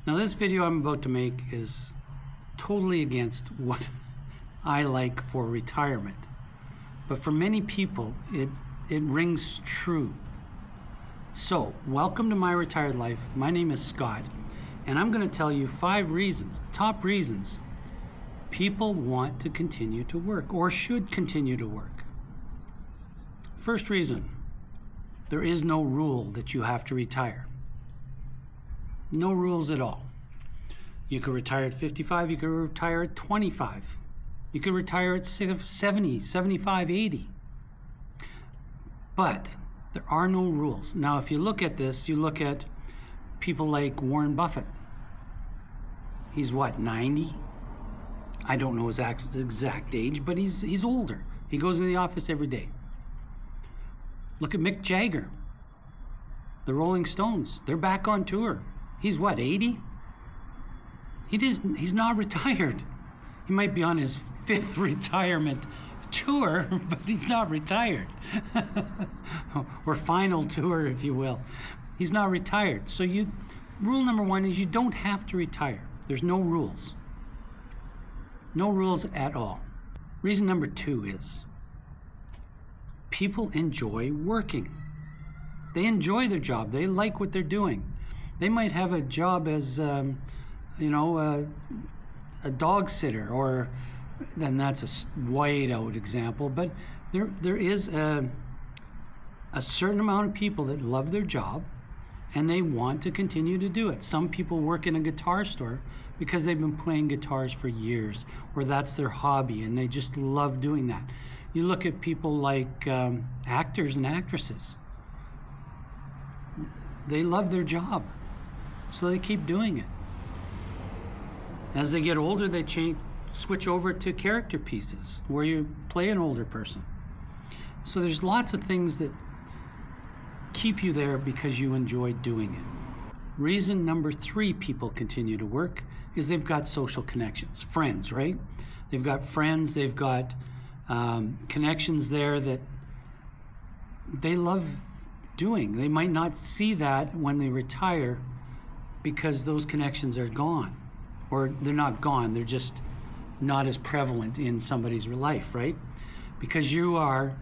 Now this video I'm about to make is totally against what I like for retirement. But for many people, it rings true. So, welcome to My Retired Life. My name is Scott, and I'm going to tell you 5 reasons, top reasons, people want to continue to work or should continue to work. First reason, there is no rule that you have to retire. No rules at all. You could retire at 55, you could retire at 25. You could retire at 70, 75, 80. But there are no rules. Now, if you look at this, you look at people like Warren Buffett. He's what, 90? I don't know his exact age, but he's older. He goes in the office every day. Look at Mick Jagger, the Rolling Stones. They're back on tour. He's what, 80? He's not retired. He might be on his 5th retirement tour, but he's not retired. Or final tour, if you will. He's not retired. So rule number 1 is you don't have to retire. There's no rules. No rules at all. Reason number 2 is people enjoy working. They enjoy their job. They like what they're doing. They might have a job as, a dog sitter, or then that's a white out example, but there is a certain amount of people that love their job and they want to continue to do it. Some people work in a guitar store because they've been playing guitars for years, or that's their hobby and they just love doing that. You look at people like actors and actresses. They love their job, so they keep doing it. As they get older, they switch over to character pieces where you play an older person. So there's lots of things that keep you there because you enjoy doing it. Reason number 3 people continue to work is they've got social connections, friends, right? They've got friends, they've got connections there that they love doing. They might not see that when they retire because those connections are gone. Or they're not gone, they're just not as prevalent in somebody's life, right? Because you are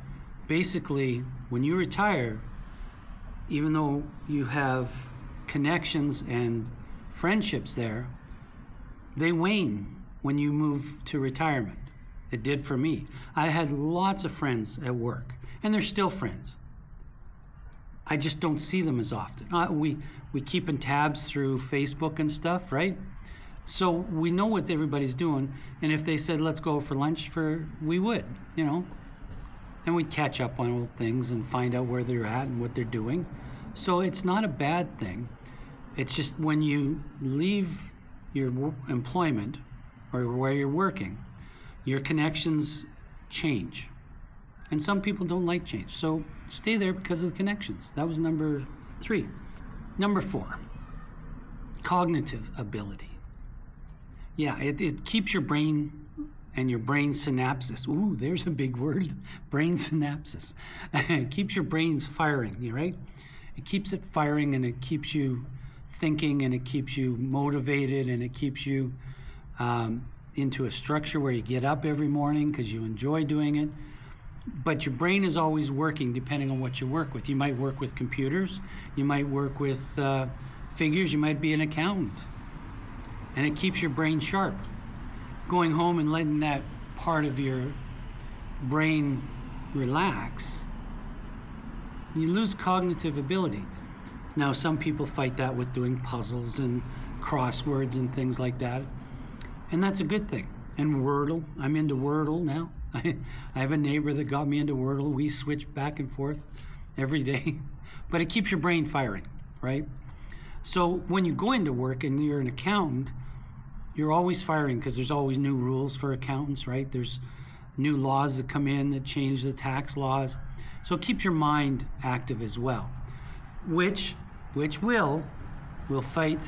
basically, when you retire, even though you have connections and friendships there, they wane when you move to retirement. It did for me. I had lots of friends at work, and they're still friends. I just don't see them as often. We keep in tabs through Facebook and stuff, right? So we know what everybody's doing, and if they said, let's go for lunch, we would, and we'd catch up on old things and find out where they're at and what they're doing. So it's not a bad thing. It's just when you leave your employment or where you're working, your connections change. And some people don't like change. So stay there because of the connections. That was number 3. Number 4, cognitive ability. Yeah, it keeps your brain and your brain synapses. Ooh, there's a big word, brain synapses. It keeps your brains firing, right? It keeps it firing, and it keeps you thinking, and it keeps you motivated, and it keeps you into a structure where you get up every morning because you enjoy doing it. But your brain is always working depending on what you work with. You might work with computers, you might work with figures, you might be an accountant. And it keeps your brain sharp. Going home and letting that part of your brain relax, you lose cognitive ability. Now, some people fight that with doing puzzles and crosswords and things like that. And that's a good thing. And Wordle, I'm into Wordle now. I have a neighbor that got me into Wordle. We switch back and forth every day. But it keeps your brain firing, right? So when you go into work and you're an accountant, you're always firing because there's always new rules for accountants, right? There's new laws that come in that change the tax laws. So it keeps your mind active as well, which will fight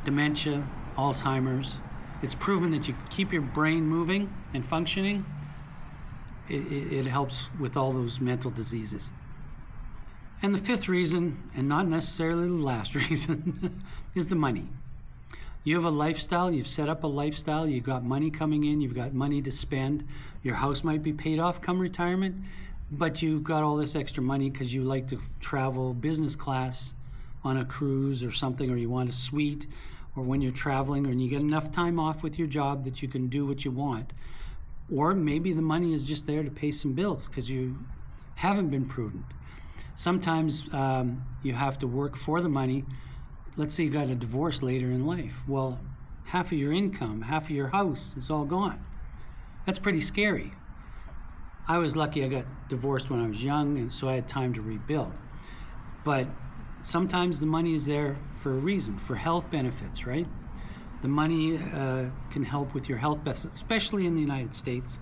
dementia, Alzheimer's. It's proven that you keep your brain moving and functioning. It helps with all those mental diseases. And the 5th reason, and not necessarily the last reason, is the money. You have a lifestyle, you've set up a lifestyle, you've got money coming in, you've got money to spend. Your house might be paid off come retirement, but you've got all this extra money because you like to travel business class on a cruise or something, or you want a suite, or when you're traveling, and you get enough time off with your job that you can do what you want. Or maybe the money is just there to pay some bills because you haven't been prudent. Sometimes you have to work for the money. Let's say you got a divorce later in life. Well, half of your income, half of your house is all gone. That's pretty scary. I was lucky I got divorced when I was young, and so I had time to rebuild. But sometimes the money is there for a reason, for health benefits, right? The money can help with your health benefits, especially in the United States,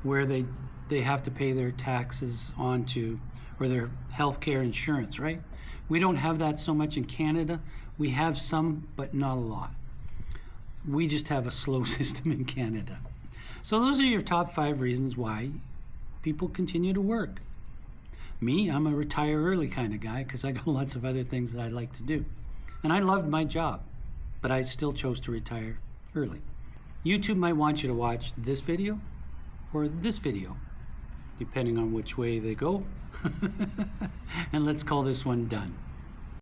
where they have to pay their taxes onto, or their health care insurance, right? We don't have that so much in Canada. We have some, but not a lot. We just have a slow system in Canada. So those are your top 5 reasons why people continue to work. Me, I'm a retire early kind of guy because I got lots of other things that I like to do. And I loved my job, but I still chose to retire early. YouTube might want you to watch this video or this video, depending on which way they go. And let's call this one done.